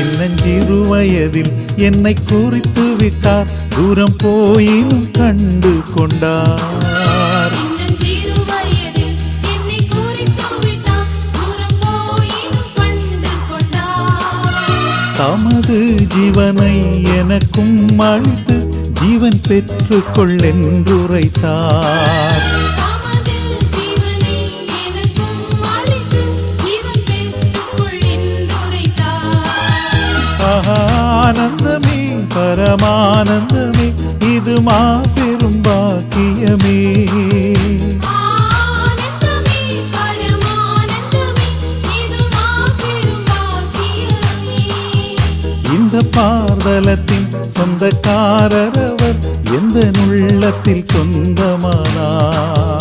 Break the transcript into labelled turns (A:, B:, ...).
A: சின்னஞ்சிறு வயதில் என்னை குறித்து விட்டார், தூரம் போயினும் கண்டு கொண்டார். தமது ஜீவனை எனக்கும் அளித்து ஜீவன் பெற்றுக்கொள்ளென்றுரைத்தார். ஆனந்தமே பரமானந்தமே, இது மாபெரும் பாக்கியமே. இந்த பார்தலத்தின் சொந்தக்காரர் அவர், எந்த உள்ளத்தில் சொந்தமானார்.